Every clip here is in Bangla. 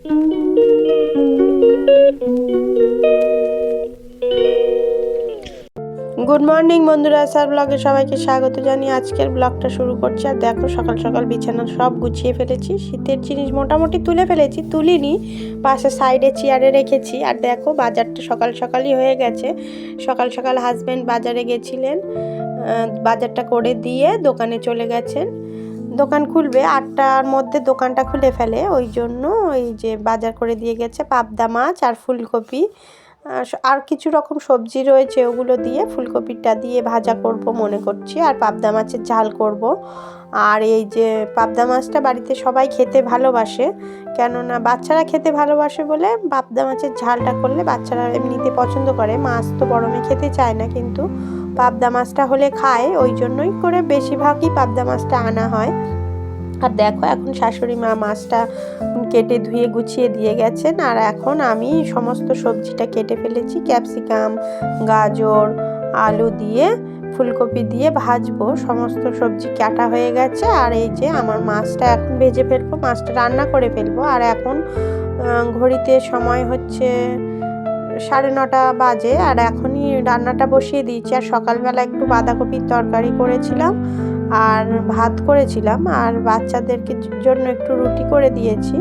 গুড মর্নিং বন্ধুরা, স্যার ব্লগে সবাইকে স্বাগত জানিয়ে আজকের ব্লগটা শুরু করছি। আর দেখো, সকাল সকাল বিছানা সব গুছিয়ে ফেলেছি। শীতের জিনিস মোটামুটি তুলে ফেলেছি, তুলিনি, পাশে সাইডে চেয়ারে রেখেছি। আর দেখো, বাজারটা সকাল সকালই হয়ে গেছে। সকাল সকাল হাজব্যান্ড বাজারে গেছিলেন, বাজারটা করে দিয়ে দোকানে চলে গেছেন। দোকান খুলবে 8টার মধ্যে, দোকানটা খুলে ফেলে, ওই জন্য ওই যে বাজার করে দিয়ে গেছে পাবদা মাছ আর ফুলকপি, আর কিছু রকম সবজি রয়েছে, ওগুলো দিয়ে ফুলকপিটা দিয়ে ভাজা করব মনে করছি, আর পাবদা মাছের ঝাল করব। আর এই যে পাবদা মাছটা বাড়িতে সবাই খেতে ভালোবাসে, কেননা বাচ্চারা খেতে ভালোবাসে বলে পাবদা মাছের ঝালটা করলে বাচ্চারা এমনিতে পছন্দ করে। মাছ তো গরমে খেতে চায় না, কিন্তু পাবদা মাছটা হলে খায়, ওই জন্যই করে বেশিরভাগই পাবদা মাছটা আনা হয়। আর দেখো, এখন শাশুড়ি মা মাছটা কেটে ধুয়ে গুছিয়ে দিয়ে গেছেন। আর এখন আমি সমস্ত সবজিটা কেটে ফেলেছি, ক্যাপসিকাম, গাজর, আলু দিয়ে, ফুলকপি দিয়ে ভাজবো। সমস্ত সবজি কাটা হয়ে গেছে। আর এই যে আমার মাছটা এখন ভেজে ফেলবো, মাছটা রান্না করে ফেলবো। আর এখন ঘড়িতে সময় হচ্ছে 9:30 বাজে। আর এখনই রান্নাটা বসিয়ে দিয়েছি। আর সকালবেলা একটু বাঁধাকপির তরকারি করেছিলাম আর ভাত করেছিলাম, আর বাচ্চাদেরকে জন্য একটু রুটি করে দিয়েছি।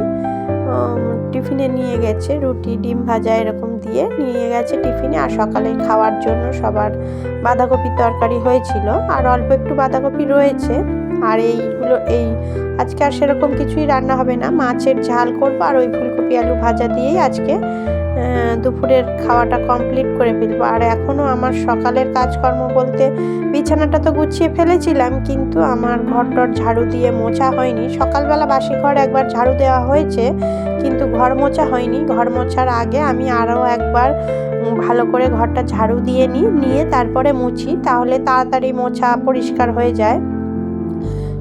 টিফিনে নিয়ে গেছে, রুটি ডিম ভাজা এরকম দিয়ে নিয়ে গেছে টিফিনে। আর সকালে খাওয়ার জন্য সবার বাঁধাকপির তরকারি হয়েছিল, আর অল্প একটু বাঁধাকপি রয়েছে। আর আজকে আর সেরকম কিছুই রান্না হবে না, মাছের ঝাল করবো আর ওই ফুলকপি আলু ভাজা দিয়েই আজকে দুপুরের খাওয়াটা কমপ্লিট করে ফেলবো। আর এখনও আমার সকালের কাজকর্ম বলতে, বিছানাটা তো গুছিয়ে ফেলেছিলাম, কিন্তু আমার ঘরটর ঝাড়ু দিয়ে মোছা হয়নি। সকালবেলা বাসি ঘর একবার ঝাড়ু দেওয়া হয়েছে, কিন্তু ঘর মোছা হয়নি। ঘর মোছার আগে আমি আরও একবার ভালো করে ঘরটা ঝাড়ু দিয়ে নিয়ে তারপরে মুছি, তাহলে তাড়াতাড়ি মোছা পরিষ্কার হয়ে যায়।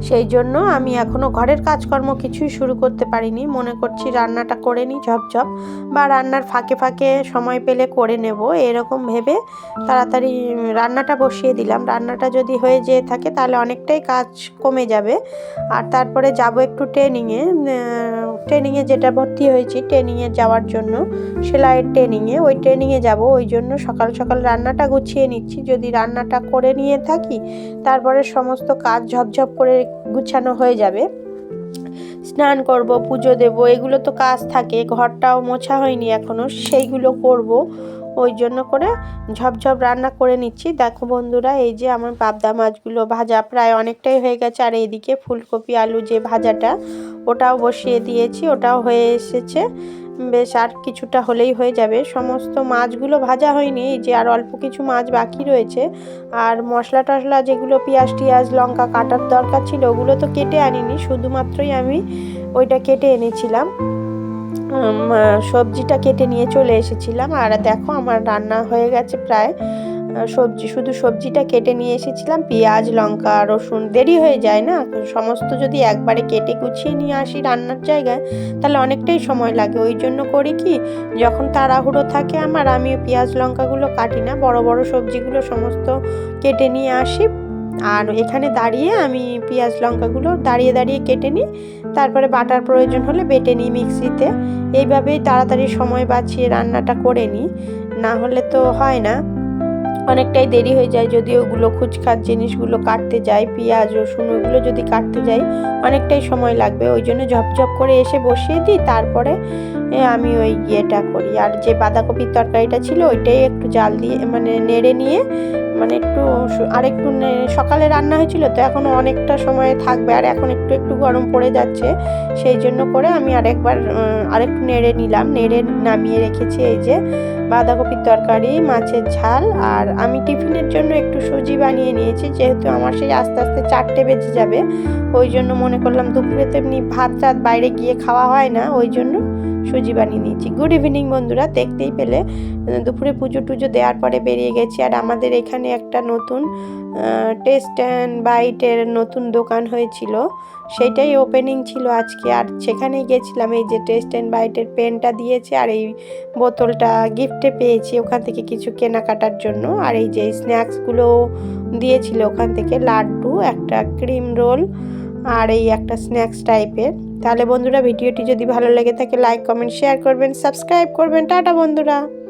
সেই জন্য আমি এখনও ঘরের কাজকর্ম কিছুই শুরু করতে পারিনি। মনে করছি রান্নাটা করে নিই ঝপঝপ, বা রান্নার ফাঁকে ফাঁকে সময় পেলে করে নেব, এরকম ভেবে তাড়াতাড়ি রান্নাটা বসিয়ে দিলাম। রান্নাটা যদি হয়ে যেয়ে থাকে তাহলে অনেকটাই কাজ কমে যাবে। আর তারপরে যাব একটু ট্রেনিংয়ে যেটা ভর্তি হয়েছি, ট্রেনিংয়ে যাওয়ার জন্য, সেলাইয়ের ট্রেনিংয়ে, ওই ট্রেনিংয়ে যাব। ওই জন্য সকাল সকাল রান্নাটা গুছিয়ে নিচ্ছি। যদি রান্নাটা করে নিয়ে থাকি, তারপরে সমস্ত কাজ ঝপঝপ করে গুছানো হয়ে যাবে। স্নান করব, পুজো দেব, এগুলো তো কাজ থাকে। ঘরটাও মোছা হয়নি এখনো, সেইগুলো করব। ওই জন্য করে ঝপঝপ রান্না করে নিচ্ছি। দেখো বন্ধুরা, এই যে আমার পাবদা মাছগুলো ভাজা প্রায় অনেকটাই হয়ে গেছে। আর এইদিকে ফুলকপি আলু যে ভাজাটা, ওটাও বসিয়ে দিয়েছি, ওটাও হয়ে এসেছে। বেশ আর কিছুটা হলেই হয়ে যাবে। সমস্ত মাছগুলো ভাজা হয়নি, এই যে আর অল্প কিছু মাছ বাকি রয়েছে। আর মশলা টশলা যেগুলো পেঁয়াজ টিয়াজ লঙ্কা কাটার দরকার ছিল, ওগুলো তো কেটে আনিনি, শুধুমাত্রই আমি ওইটা কেটে এনেছিলাম, সবজিটা কেটে নিয়ে চলে এসেছিলাম। আর দেখো, আমার রান্না হয়ে গেছে প্রায়। শুধু সবজিটা কেটে নিয়ে এসেছিলাম, পেঁয়াজ লঙ্কা রসুন, দেরি হয়ে যায় না, সমস্ত যদি একবারে কেটে গুছিয়ে নিয়ে আসি রান্নার জায়গায়, তাহলে অনেকটাই সময় লাগে। ওই জন্য করি কি, যখন তাড়াহুড়ো থাকে আমার, আমি পেঁয়াজ লঙ্কাগুলো কাটি না, বড় বড় সবজিগুলো সমস্ত কেটে নিয়ে আসি। আর এখানে দাঁড়িয়ে আমি পেঁয়াজ লঙ্কাগুলো দাঁড়িয়ে দাঁড়িয়ে কেটে নিই, তারপরে বাটার প্রয়োজন হলে বেটে নিই মিক্সিতে। এইভাবেই তাড়াতাড়ি সময় বাঁচিয়ে রান্নাটা করে নিই, না হলে তো হয় না, অনেকটাই দেরি হয়ে যায়। যদি ওগুলো খুচখাচ জিনিসগুলো কাটতে যাই, পেঁয়াজ রসুন, ওগুলো যদি কাটতে যাই অনেকটাই সময় লাগবে। ওই জন্য ঝপঝপ করে এসে বসিয়ে দিই, তারপরে আমি ওই ইয়েটা করি। আর যে বাঁধাকপির তরকারিটা ছিল, ওইটাই একটু জাল দিয়ে নেড়ে নিয়ে, একটু আরেকটু সকালে রান্না হয়েছিল তো এখনও অনেকটা সময় থাকবে, আর এখন একটু একটু গরম পড়ে যাচ্ছে, সেই জন্য করে আমি আরেকটু নেড়ে নিলাম, নেড়ে নামিয়ে রেখেছি। এই যে বাঁধাকপির তরকারি, মাছের ঝাল। আর আমি টিফিনের জন্য একটু সুজি বানিয়ে নিয়েছি, যেহেতু আমার সেই আস্তে আস্তে 4টে বেজে যাবে। ওই জন্য মনে করলাম দুপুরে তো এমনি ভাত রাত বাইরে গিয়ে খাওয়া হয় না, ওই জন্য সুজি বানিয়ে নিয়েছি। গুড ইভিনিং বন্ধুরা, দেখতেই পেলে দুপুরে পুজো টুজো দেওয়ার পরে বেরিয়ে গেছি। আর আমাদের এখানে একটা নতুন টেস্ট অ্যান্ড বাইটের নতুন দোকান হয়েছিল, সেইটাই ওপেনিং ছিল আজকে। আর সেখানেই গেছিলাম। এই যে টেস্ট অ্যান্ড বাইটের পেনটা দিয়েছে, আর এই বোতলটা গিফটে পেয়েছি ওখান থেকে কিছু কেনাকাটার জন্য। আর এই যে স্ন্যাক্সগুলো দিয়েছিল ওখান থেকে, লাড্ডু, একটা ক্রিম রোল, আর এই একটা স্ন্যাক্স টাইপের। তাহলে বন্ধুরা ভিডিওটি যদি ভালো লেগে থাকে লাইক কমেন্ট শেয়ার করবেন, সাবস্ক্রাইব করবেন। টাটা বন্ধুরা।